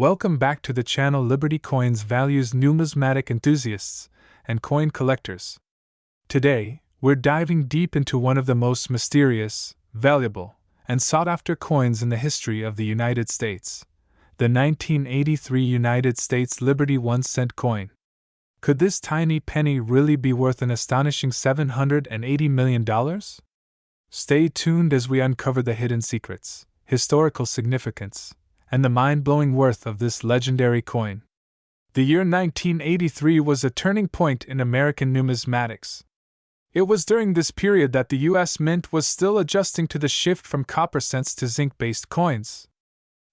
Welcome back to the channel. Liberty Coins values numismatic enthusiasts and coin collectors. Today, we're diving deep into one of the most mysterious, valuable, and sought-after coins in the history of the United States, the 1983 United States Liberty 1-cent coin. Could this tiny penny really be worth an astonishing $780 million? Stay tuned as we uncover the hidden secrets, historical significance, and the mind-blowing worth of this legendary coin. The year 1983 was a turning point in American numismatics. It was during this period that the U.S. Mint was still adjusting to the shift from copper cents to zinc-based coins.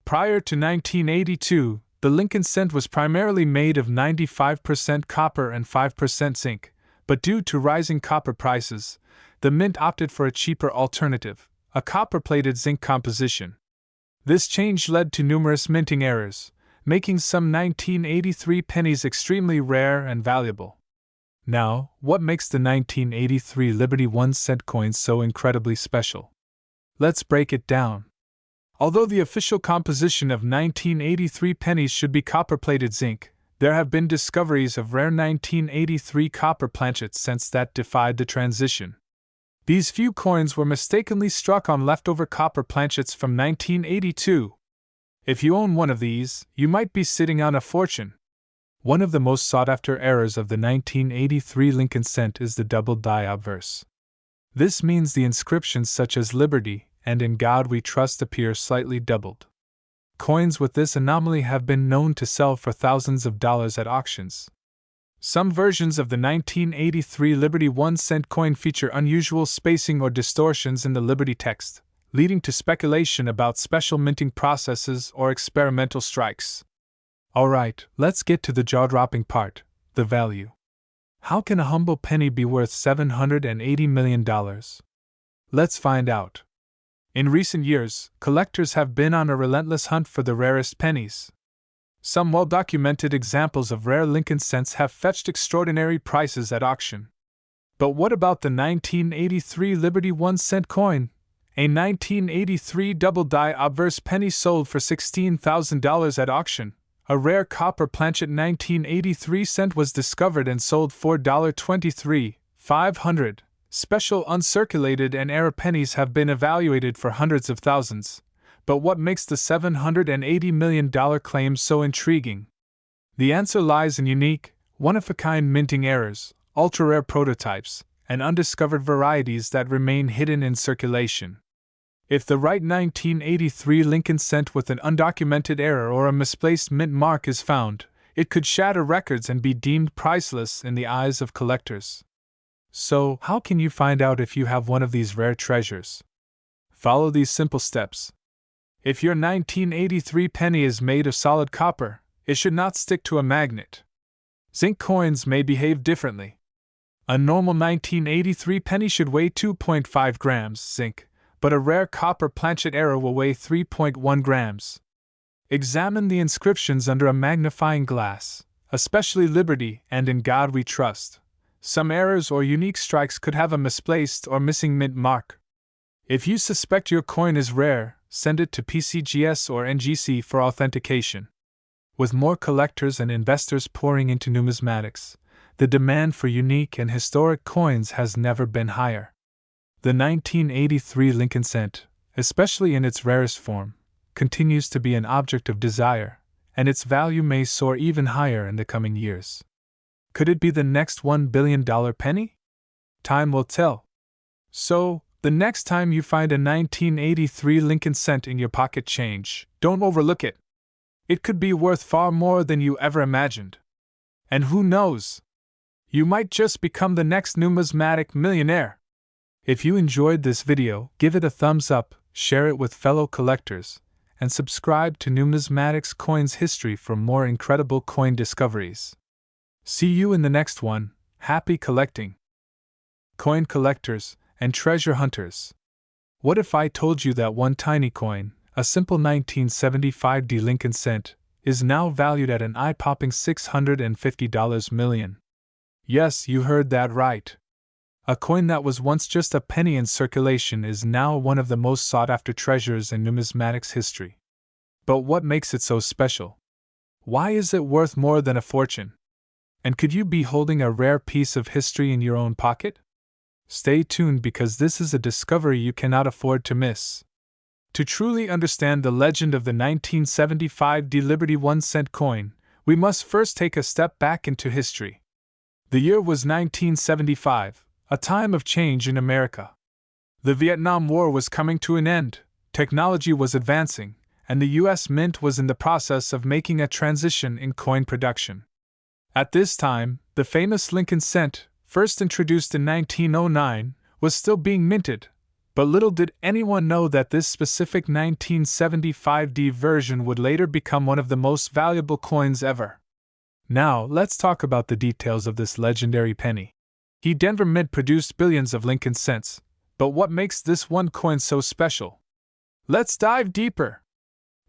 Prior to 1982, the Lincoln cent was primarily made of 95% copper and 5% zinc, but due to rising copper prices, the Mint opted for a cheaper alternative, a copper-plated zinc composition. This change led to numerous minting errors, making some 1983 pennies extremely rare and valuable. Now, what makes the 1983 Liberty 1-cent coin so incredibly special? Let's break it down. Although the official composition of 1983 pennies should be copper-plated zinc, there have been discoveries of rare 1983 copper planchets since that defied the transition. These few coins were mistakenly struck on leftover copper planchets from 1982. If you own one of these, you might be sitting on a fortune. One of the most sought-after errors of the 1983 Lincoln cent is the double die obverse. This means the inscriptions such as Liberty and In God We Trust appear slightly doubled. Coins with this anomaly have been known to sell for thousands of dollars at auctions. Some versions of the 1983 Liberty 1-cent coin feature unusual spacing or distortions in the Liberty text, leading to speculation about special minting processes or experimental strikes. Alright, let's get to the jaw-dropping part, the value. How can a humble penny be worth $780 million? Let's find out. In recent years, collectors have been on a relentless hunt for the rarest pennies. Some well-documented examples of rare Lincoln cents have fetched extraordinary prices at auction. But what about the 1983 Liberty 1-cent coin? A 1983 double-die obverse penny sold for $16,000 at auction. A rare copper planchet 1983 cent was discovered and sold for $23,500. Special uncirculated and error pennies have been evaluated for hundreds of thousands. But what makes the $780 million claim so intriguing? The answer lies in unique, one-of-a-kind minting errors, ultra-rare prototypes, and undiscovered varieties that remain hidden in circulation. If the right 1983 Lincoln cent with an undocumented error or a misplaced mint mark is found, it could shatter records and be deemed priceless in the eyes of collectors. So, how can you find out if you have one of these rare treasures? Follow these simple steps. If your 1983 penny is made of solid copper, it should not stick to a magnet. Zinc coins may behave differently. A normal 1983 penny should weigh 2.5 grams zinc, but a rare copper planchet error will weigh 3.1 grams. Examine the inscriptions under a magnifying glass, especially Liberty and In God We Trust. Some errors or unique strikes could have a misplaced or missing mint mark. If you suspect your coin is rare, send it to PCGS or NGC for authentication. With more collectors and investors pouring into numismatics, the demand for unique and historic coins has never been higher. The 1983 Lincoln cent, especially in its rarest form, continues to be an object of desire, and its value may soar even higher in the coming years. Could it be the next $1 billion penny? Time will tell. So, the next time you find a 1983 Lincoln cent in your pocket change, don't overlook it. It could be worth far more than you ever imagined. And who knows? You might just become the next numismatic millionaire. If you enjoyed this video, give it a thumbs up, share it with fellow collectors, and subscribe to Numismatics Coins History for more incredible coin discoveries. See you in the next one. Happy collecting! Coin collectors and treasure hunters. What if I told you that one tiny coin, a simple 1975 Lincoln cent, is now valued at an eye-popping $650 million? Yes, you heard that right. A coin that was once just a penny in circulation is now one of the most sought-after treasures in numismatics history. But what makes it so special? Why is it worth more than a fortune? And could you be holding a rare piece of history in your own pocket? Stay tuned because this is a discovery you cannot afford to miss. To truly understand the legend of the 1975 Liberty 1-cent coin, we must first take a step back into history. The year was 1975, a time of change in America. The Vietnam War was coming to an end, technology was advancing, and the U.S. Mint was in the process of making a transition in coin production. At this time, the famous Lincoln cent, first introduced in 1909, was still being minted, but little did anyone know that this specific 1975D version would later become one of the most valuable coins ever. Now, let's talk about the details of this legendary penny. Denver Mint produced billions of Lincoln cents, but what makes this one coin so special? Let's dive deeper.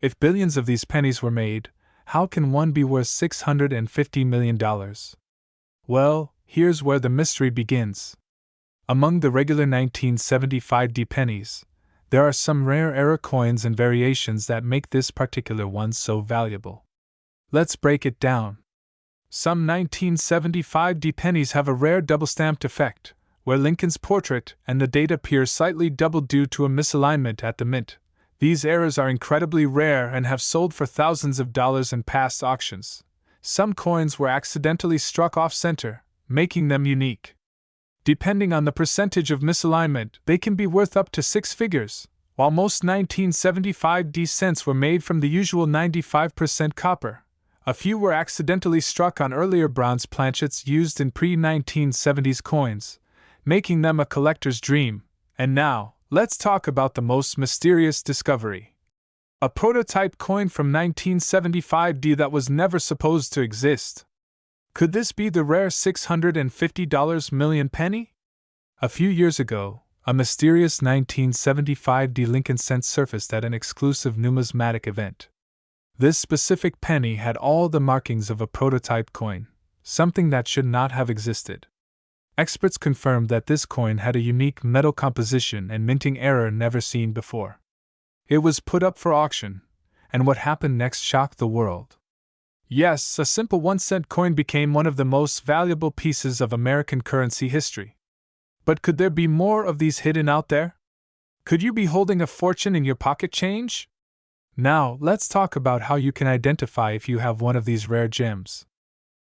If billions of these pennies were made, how can one be worth $650 million? Well, here's where the mystery begins. Among the regular 1975D pennies, there are some rare error coins and variations that make this particular one so valuable. Let's break it down. Some 1975D pennies have a rare double-stamped effect, where Lincoln's portrait and the date appear slightly doubled due to a misalignment at the mint. These errors are incredibly rare and have sold for thousands of dollars in past auctions. Some coins were accidentally struck off-center, making them unique. Depending on the percentage of misalignment, they can be worth up to six figures. While most 1975D cents were made from the usual 95% copper, a few were accidentally struck on earlier bronze planchets used in pre-1970s coins, making them a collector's dream. And now, let's talk about the most mysterious discovery. A prototype coin from 1975D that was never supposed to exist. Could this be the rare $650 million penny? A few years ago, a mysterious 1975D Lincoln cent surfaced at an exclusive numismatic event. This specific penny had all the markings of a prototype coin, something that should not have existed. Experts confirmed that this coin had a unique metal composition and minting error never seen before. It was put up for auction, and what happened next shocked the world. Yes, a simple 1-cent coin became one of the most valuable pieces of American currency history. But could there be more of these hidden out there? Could you be holding a fortune in your pocket change? Now, let's talk about how you can identify if you have one of these rare gems.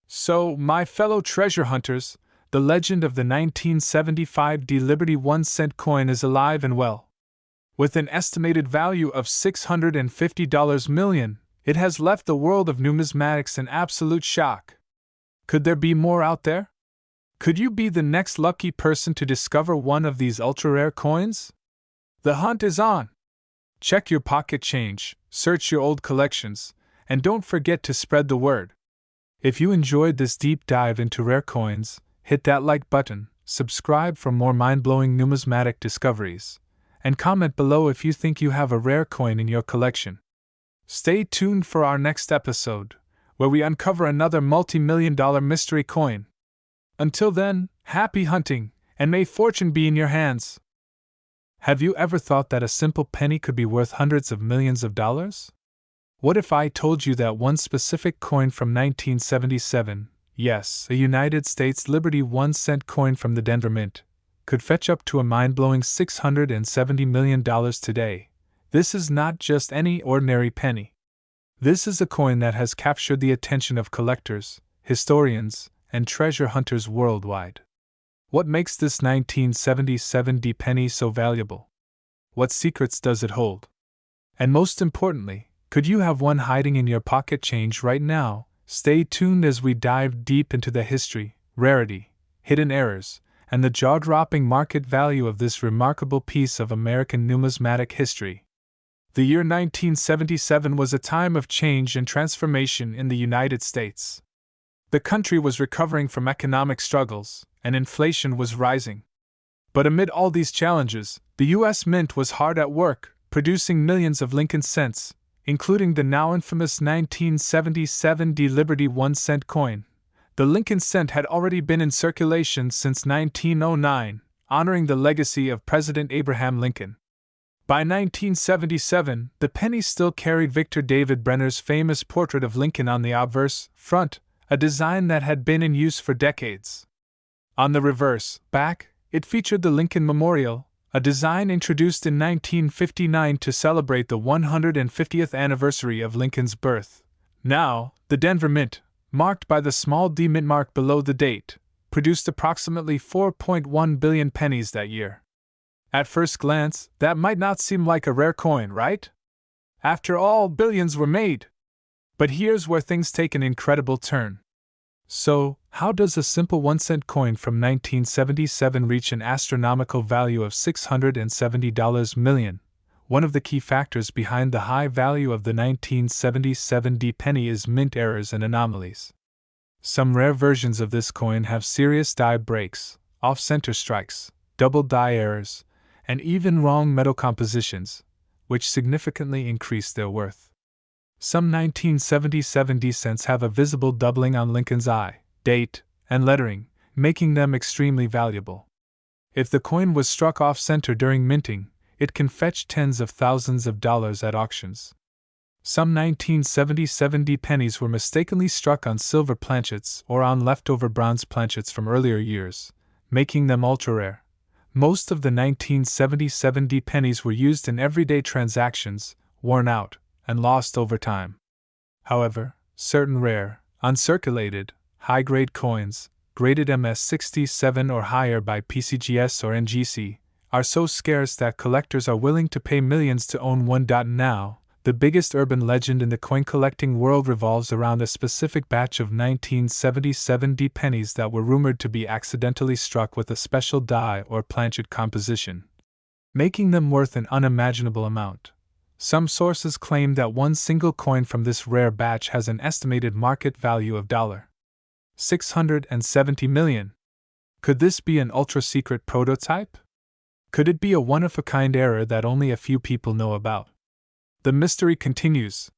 So, my fellow treasure hunters, the legend of the 1975D Liberty 1-cent coin is alive and well. With an estimated value of $650 million, it has left the world of numismatics in absolute shock. Could there be more out there? Could you be the next lucky person to discover one of these ultra-rare coins? The hunt is on! Check your pocket change, search your old collections, and don't forget to spread the word. If you enjoyed this deep dive into rare coins, hit that like button, subscribe for more mind-blowing numismatic discoveries, and comment below if you think you have a rare coin in your collection. Stay tuned for our next episode, where we uncover another multi-million-dollar mystery coin. Until then, happy hunting, and may fortune be in your hands. Have you ever thought that a simple penny could be worth hundreds of millions of dollars? What if I told you that one specific coin from 1977, yes, a United States Liberty 1-cent coin from the Denver Mint, could fetch up to a mind-blowing $670 million today? This is not just any ordinary penny. This is a coin that has captured the attention of collectors, historians, and treasure hunters worldwide. What makes this 1977D penny so valuable? What secrets does it hold? And most importantly, could you have one hiding in your pocket change right now? Stay tuned as we dive deep into the history, rarity, hidden errors, and the jaw-dropping market value of this remarkable piece of American numismatic history. The year 1977 was a time of change and transformation in the United States. The country was recovering from economic struggles, and inflation was rising. But amid all these challenges, the U.S. Mint was hard at work, producing millions of Lincoln cents, including the now infamous 1977D Liberty 1-cent coin. The Lincoln cent had already been in circulation since 1909, honoring the legacy of President Abraham Lincoln. By 1977, the penny still carried Victor David Brenner's famous portrait of Lincoln on the obverse front, a design that had been in use for decades. On the reverse back, it featured the Lincoln Memorial, a design introduced in 1959 to celebrate the 150th anniversary of Lincoln's birth. Now, the Denver Mint, marked by the small D mint mark below the date, produced approximately 4.1 billion pennies that year. At first glance, that might not seem like a rare coin, right? After all, billions were made. But here's where things take an incredible turn. So, how does a simple 1-cent coin from 1977 reach an astronomical value of $670 million? One of the key factors behind the high value of the 1977 D penny is mint errors and anomalies. Some rare versions of this coin have serious die breaks, off-center strikes, double die errors, and even wrong metal compositions, which significantly increase their worth. Some 1977 D cents have a visible doubling on Lincoln's eye, date, and lettering, making them extremely valuable. If the coin was struck off-center during minting, it can fetch tens of thousands of dollars at auctions. Some 1977 D pennies were mistakenly struck on silver planchets or on leftover bronze planchets from earlier years, making them ultra-rare. Most of the 1977 D pennies were used in everyday transactions, worn out, and lost over time. However, certain rare, uncirculated, high-grade coins, graded MS67 or higher by PCGS or NGC, are so scarce that collectors are willing to pay millions to own one. Now, the biggest urban legend in the coin collecting world revolves around a specific batch of 1977 D pennies that were rumored to be accidentally struck with a special die or planchet composition, making them worth an unimaginable amount. Some sources claim that one single coin from this rare batch has an estimated market value of $670 million. Could this be an ultra-secret prototype? Could it be a one-of-a-kind error that only a few people know about? The mystery continues.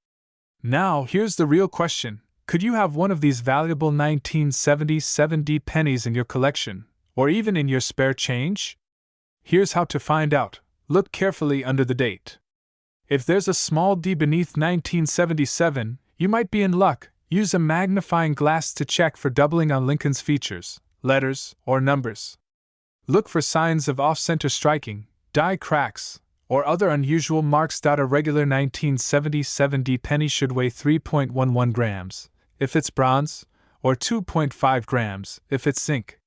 Now, here's the real question. Could you have one of these valuable 1977 D pennies in your collection, or even in your spare change? Here's how to find out. Look carefully under the date. If there's a small D beneath 1977, you might be in luck. Use a magnifying glass to check for doubling on Lincoln's features, letters, or numbers. Look for signs of off-center striking, die cracks, or other unusual marks. A regular 1977 D penny should weigh 3.11 grams, if it's bronze, or 2.5 grams, if it's zinc.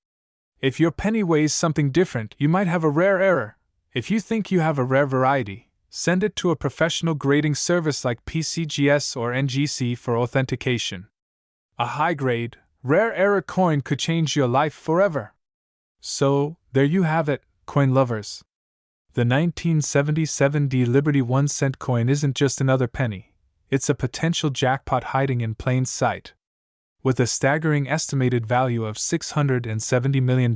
If your penny weighs something different, you might have a rare error. If you think you have a rare variety, send it to a professional grading service like PCGS or NGC for authentication. A high-grade, rare error coin could change your life forever. So, there you have it, coin lovers. The 1977 D Liberty 1-cent coin isn't just another penny, it's a potential jackpot hiding in plain sight. With a staggering estimated value of $670 million,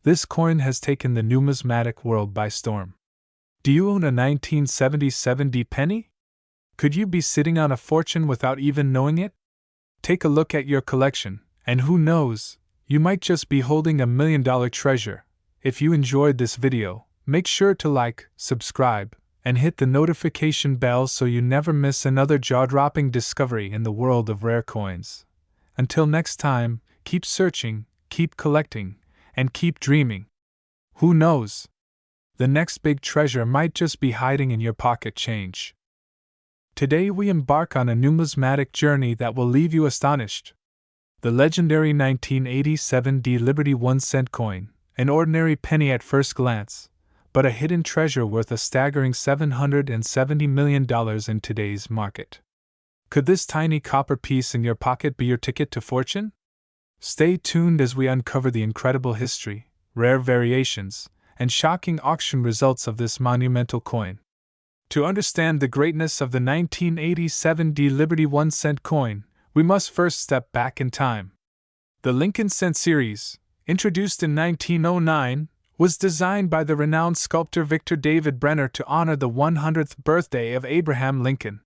this coin has taken the numismatic world by storm. Do you own a 1977 D penny? Could you be sitting on a fortune without even knowing it? Take a look at your collection, and who knows, you might just be holding a $1 million treasure. If you enjoyed this video, make sure to like, subscribe, and hit the notification bell so you never miss another jaw-dropping discovery in the world of rare coins. Until next time, keep searching, keep collecting, and keep dreaming. Who knows? The next big treasure might just be hiding in your pocket change. Today we embark on a numismatic journey that will leave you astonished. The legendary 1987 D Liberty 1-cent coin, an ordinary penny at first glance, but a hidden treasure worth a staggering $770 million in today's market. Could this tiny copper piece in your pocket be your ticket to fortune? Stay tuned as we uncover the incredible history, rare variations, and shocking auction results of this monumental coin. To understand the greatness of the 1987 D Liberty 1-cent coin, we must first step back in time. The Lincoln Cent series, introduced in 1909, was designed by the renowned sculptor Victor David Brenner to honor the 100th birthday of Abraham Lincoln.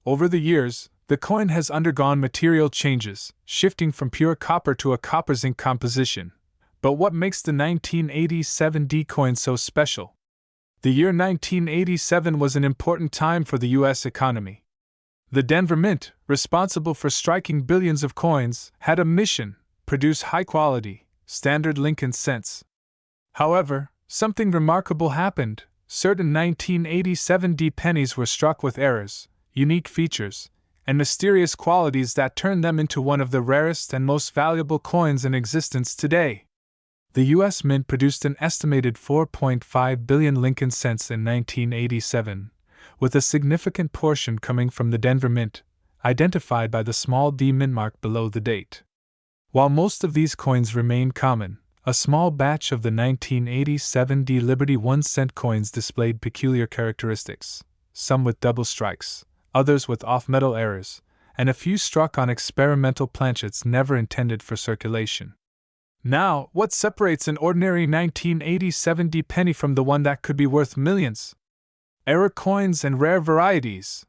Over the years, the coin has undergone material changes, shifting from pure copper to a copper-zinc composition. But what makes the 1987 D coin so special? The year 1987 was an important time for the U.S. economy. The Denver Mint, responsible for striking billions of coins, had a mission: produce high-quality, standard Lincoln cents. However, something remarkable happened. Certain 1987 pennies were struck with errors, unique features, and mysterious qualities that turned them into one of the rarest and most valuable coins in existence today. The U.S. Mint produced an estimated 4.5 billion Lincoln cents in 1987, with a significant portion coming from the Denver Mint, identified by the small d mint mark below the date. While most of these coins remain common, a small batch of the 1987 Liberty 1-cent coins displayed peculiar characteristics, some with double strikes, others with off-metal errors, and a few struck on experimental planchets never intended for circulation. Now, what separates an ordinary 1987 penny from the one that could be worth millions? Error coins and rare varieties.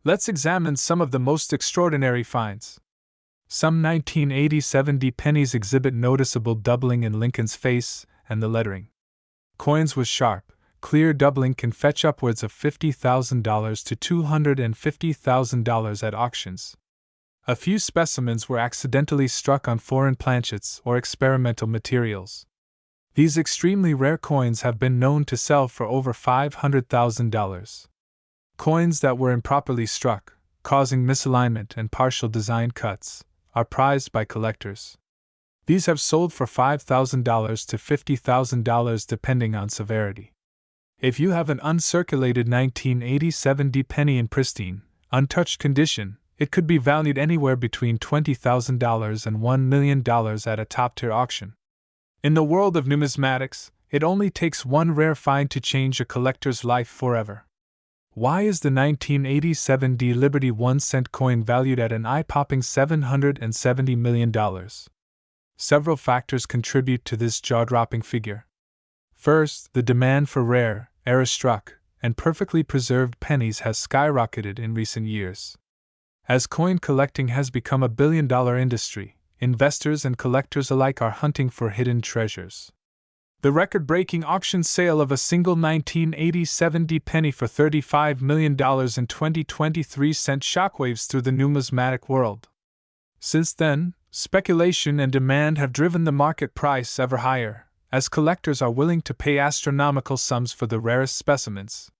Let's examine some of the most extraordinary finds. Some 1987 pennies exhibit noticeable doubling in Lincoln's face and the lettering. Coins with sharp, clear doubling can fetch upwards of $50,000 to $250,000 at auctions. A few specimens were accidentally struck on foreign planchets or experimental materials. These extremely rare coins have been known to sell for over $500,000. Coins that were improperly struck, causing misalignment and partial design cuts, are prized by collectors. These have sold for $5,000 to $50,000 depending on severity. If you have an uncirculated 1987 penny in pristine, untouched condition, it could be valued anywhere between $20,000 and $1 million at a top-tier auction. In the world of numismatics, it only takes one rare find to change a collector's life forever. Why is the 1987 Liberty 1-cent coin valued at an eye-popping $770 million? Several factors contribute to this jaw-dropping figure. First, the demand for rare, error-struck, and perfectly preserved pennies has skyrocketed in recent years. As coin collecting has become a billion-dollar industry, investors and collectors alike are hunting for hidden treasures. The record-breaking auction sale of a single 1987 penny for $35 million in 2023 sent shockwaves through the numismatic world. Since then, speculation and demand have driven the market price ever higher, as collectors are willing to pay astronomical sums for the rarest specimens.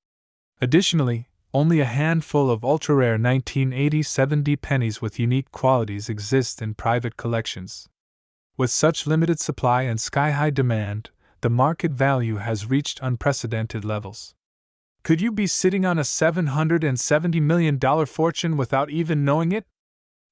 Additionally, only a handful of ultra-rare 1987 pennies with unique qualities exist in private collections. With such limited supply and sky-high demand, the market value has reached unprecedented levels. Could you be sitting on a $770 million fortune without even knowing it?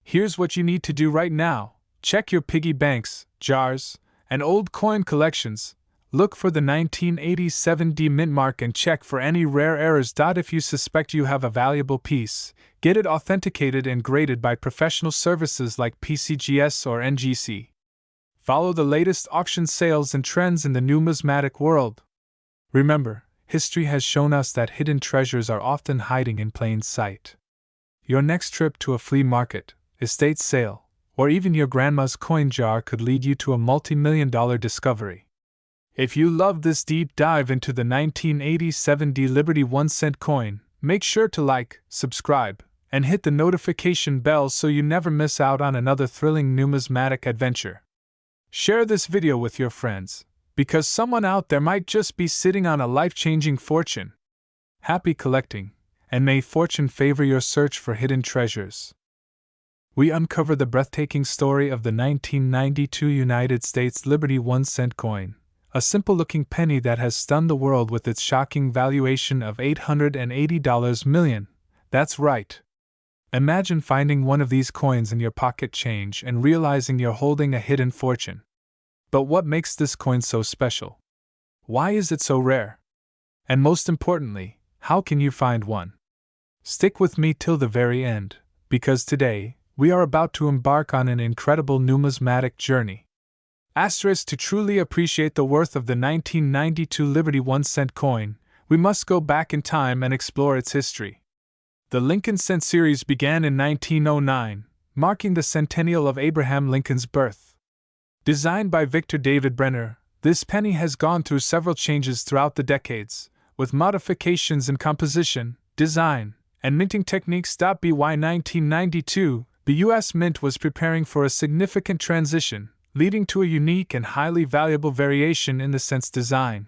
Here's what you need to do right now. Check your piggy banks, jars, and old coin collections. Look for the 1987 mint mark and check for any rare errors. If you suspect you have a valuable piece, get it authenticated and graded by professional services like PCGS or NGC. Follow the latest auction sales and trends in the numismatic world. Remember, history has shown us that hidden treasures are often hiding in plain sight. Your next trip to a flea market, estate sale, or even your grandma's coin jar could lead you to a multi-million-dollar discovery. If you loved this deep dive into the 1987 Liberty 1-cent coin, make sure to like, subscribe, and hit the notification bell so you never miss out on another thrilling numismatic adventure. Share this video with your friends, because someone out there might just be sitting on a life-changing fortune. Happy collecting, and may fortune favor your search for hidden treasures. We uncover the breathtaking story of the 1992 United States Liberty 1-cent coin, a simple-looking penny that has stunned the world with its shocking valuation of $880 million. That's right. Imagine finding one of these coins in your pocket change and realizing you're holding a hidden fortune. But what makes this coin so special? Why is it so rare? And most importantly, how can you find one? Stick with me till the very end, because today, we are about to embark on an incredible numismatic journey. To truly appreciate the worth of the 1992 Liberty 1-cent coin, we must go back in time and explore its history. The Lincoln Cent series began in 1909, marking the centennial of Abraham Lincoln's birth. Designed by Victor David Brenner, this penny has gone through several changes throughout the decades, with modifications in composition, design, and minting techniques. By 1992, the U.S. Mint was preparing for a significant transition, leading to a unique and highly valuable variation in the cent's design.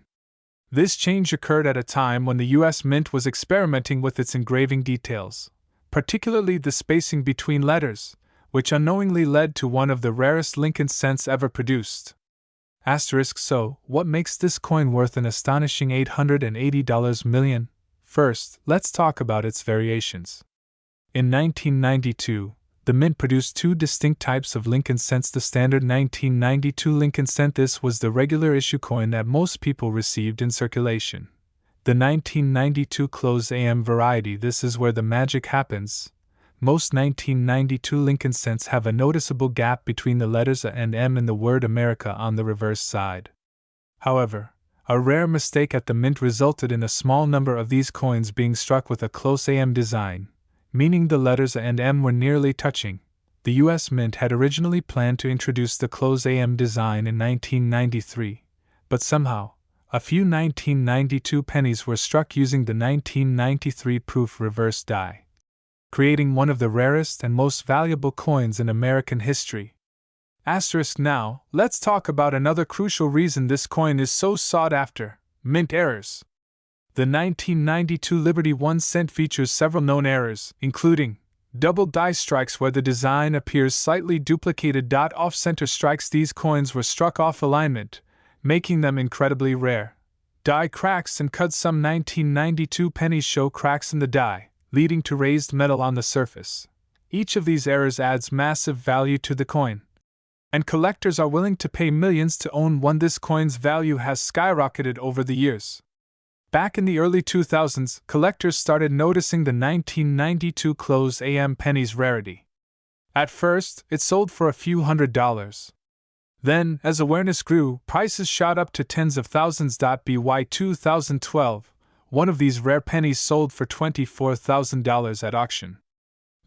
This change occurred at a time when the U.S. Mint was experimenting with its engraving details, particularly the spacing between letters, which unknowingly led to one of the rarest Lincoln cents ever produced. So, what makes this coin worth an astonishing $880 million? First, let's talk about its variations. In 1992, the Mint produced two distinct types of Lincoln cents. The standard 1992 Lincoln cent. This was the regular issue coin that most people received in circulation. The 1992 closed AM variety. This is where the magic happens. Most 1992 Lincoln cents have a noticeable gap between the letters A and M in the word America on the reverse side. However, a rare mistake at the Mint resulted in a small number of these coins being struck with a close AM design, meaning the letters A and M were nearly touching. The U.S. Mint had originally planned to introduce the close AM design in 1993, but somehow, a few 1992 pennies were struck using the 1993 proof reverse die, creating one of the rarest and most valuable coins in American history. Now, let's talk about another crucial reason this coin is so sought after: mint errors. The 1992 Liberty 1 cent features several known errors, including double die strikes where the design appears slightly duplicated. Off-center strikes. These coins were struck off alignment, making them incredibly rare. Die cracks and cuts. Some 1992 pennies show cracks in the die, leading to raised metal on the surface. Each of these errors adds massive value to the coin, and collectors are willing to pay millions to own one. This coin's value has skyrocketed over the years. Back in the early 2000s, collectors started noticing the 1992 closed AM pennies rarity. At first, it sold for a few $100s. Then, as awareness grew, prices shot up to tens of thousands. By 2012, one of these rare pennies sold for $24,000 at auction.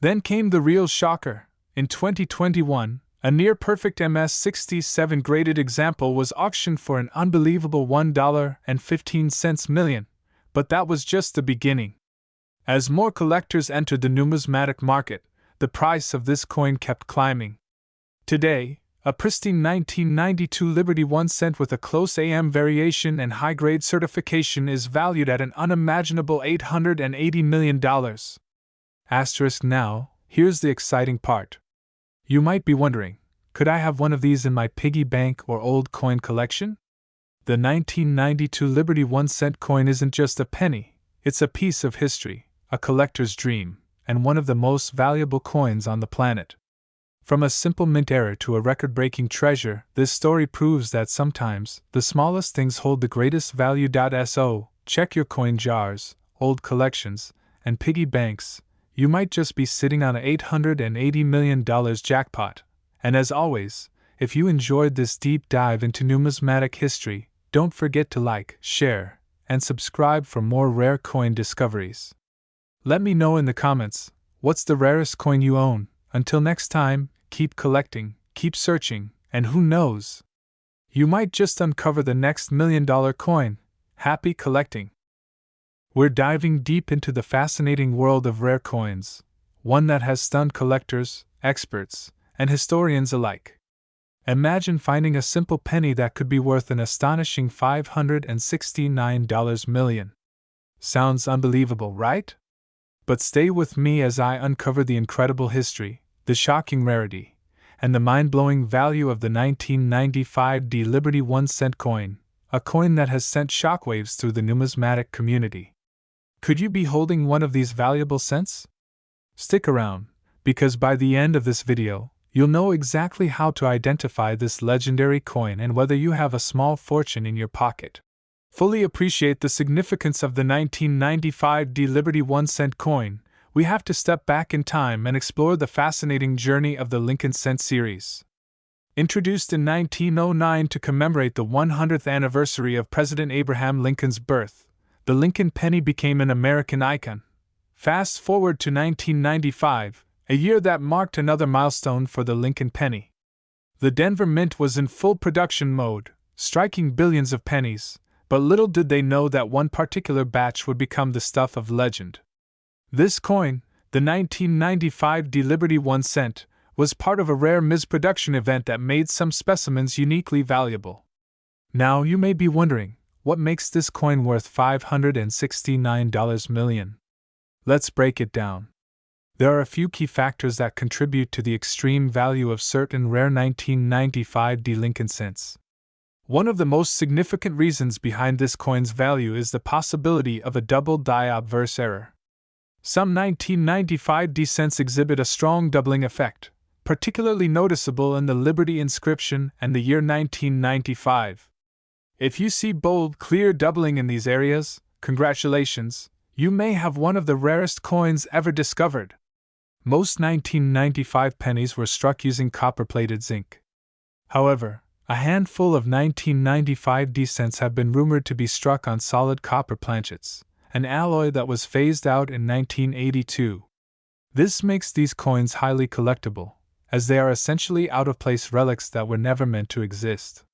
Then came the real shocker. In 2021, a near-perfect MS-67 graded example was auctioned for an unbelievable $1.15 million, but that was just the beginning. As more collectors entered the numismatic market, the price of this coin kept climbing. Today, a pristine 1992 Liberty 1 cent with a close AM variation and high-grade certification is valued at an unimaginable $880 million. Now, here's the exciting part. You might be wondering, could I have one of these in my piggy bank or old coin collection? The 1992 Liberty 1 cent coin isn't just a penny, it's a piece of history, a collector's dream, and one of the most valuable coins on the planet. From a simple mint error to a record-breaking treasure, this story proves that sometimes the smallest things hold the greatest value. So, check your coin jars, old collections, and piggy banks. You might just be sitting on an $880 million jackpot. And as always, if you enjoyed this deep dive into numismatic history, don't forget to like, share, and subscribe for more rare coin discoveries. Let me know in the comments, what's the rarest coin you own? Until next time, keep collecting, keep searching, and who knows? You might just uncover the next $1 million coin. Happy collecting! We're diving deep into the fascinating world of rare coins, one that has stunned collectors, experts, and historians alike. Imagine finding a simple penny that could be worth an astonishing $569 million. Sounds unbelievable, right? But stay with me as I uncover the incredible history, the shocking rarity, and the mind-blowing value of the 1995 Liberty 1 cent coin, a coin that has sent shockwaves through the numismatic community. Could you be holding one of these valuable cents? Stick around, because by the end of this video, you'll know exactly how to identify this legendary coin and whether you have a small fortune in your pocket. Fully appreciate the significance of the 1995 Liberty 1 cent coin, we have to step back in time and explore the fascinating journey of the Lincoln cent series. Introduced in 1909 to commemorate the 100th anniversary of President Abraham Lincoln's birth, the Lincoln penny became an American icon. Fast forward to 1995, a year that marked another milestone for the Lincoln penny. The Denver Mint was in full production mode, striking billions of pennies, But little did they know that one particular batch would become the stuff of legend. This coin, the 1995 Liberty 1 cent, was part of a rare misproduction event that made some specimens uniquely valuable. Now you may be wondering, what makes this coin worth $569 million? Let's break it down. There are a few key factors that contribute to the extreme value of certain rare 1995 Lincoln cents. One of the most significant reasons behind this coin's value is the possibility of a double die obverse error. Some 1995 cents exhibit a strong doubling effect, particularly noticeable in the Liberty inscription and the year 1995. If you see bold, clear doubling in these areas, congratulations, you may have one of the rarest coins ever discovered. Most 1995 pennies were struck using copper-plated zinc. However, a handful of 1995 cents have been rumored to be struck on solid copper planchets, an alloy that was phased out in 1982. This makes these coins highly collectible, as they are essentially out-of-place relics that were never meant to exist.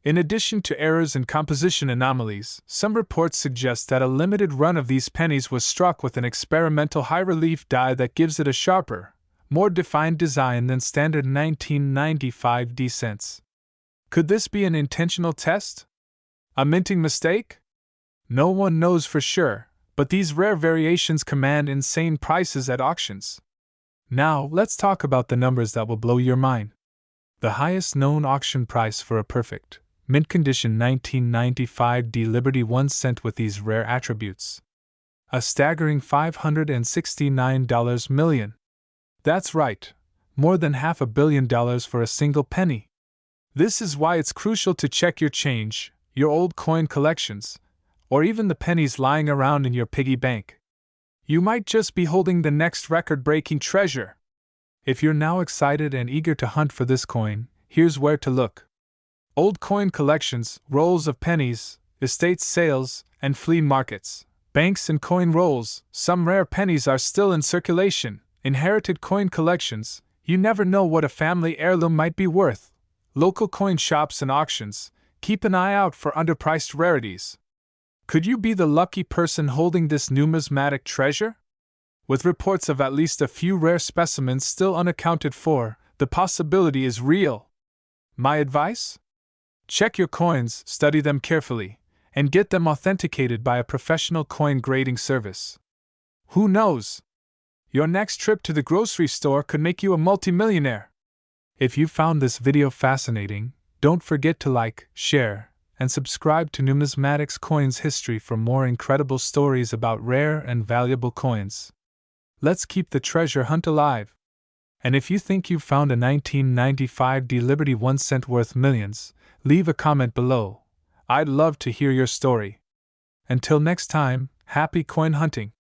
In addition to errors and composition anomalies, some reports suggest that a limited run of these pennies was struck with an experimental high-relief die that gives it a sharper, more defined design than standard 1995 cents. Could this be an intentional test? A minting mistake? No one knows for sure, but these rare variations command insane prices at auctions. Now, let's talk about the numbers that will blow your mind. The highest known auction price for a perfect, mint condition 1995 Liberty 1 cent with these rare attributes. A staggering $569 million. That's right, more than $500 million for a single penny. This is why it's crucial to check your change, your old coin collections, or even the pennies lying around in your piggy bank. You might just be holding the next record-breaking treasure. If you're now excited and eager to hunt for this coin, here's where to look. Old coin collections, rolls of pennies, estate sales, and flea markets, banks and coin rolls. Some rare pennies are still in circulation. Inherited coin collections, you never know what a family heirloom might be worth. Local coin shops and auctions, keep an eye out for underpriced rarities. Could you be the lucky person holding this numismatic treasure? With reports of at least a few rare specimens still unaccounted for, the possibility is real. My advice? Check your coins, study them carefully, and get them authenticated by a professional coin grading service. Who knows? Your next trip to the grocery store could make you a multimillionaire. If you found this video fascinating, don't forget to like, share, and subscribe to Numismatics Coins History for more incredible stories about rare and valuable coins. Let's keep the treasure hunt alive. And if you think you've found a 1995 Liberty 1 cent worth millions, leave a comment below. I'd love to hear your story. Until next time, happy coin hunting!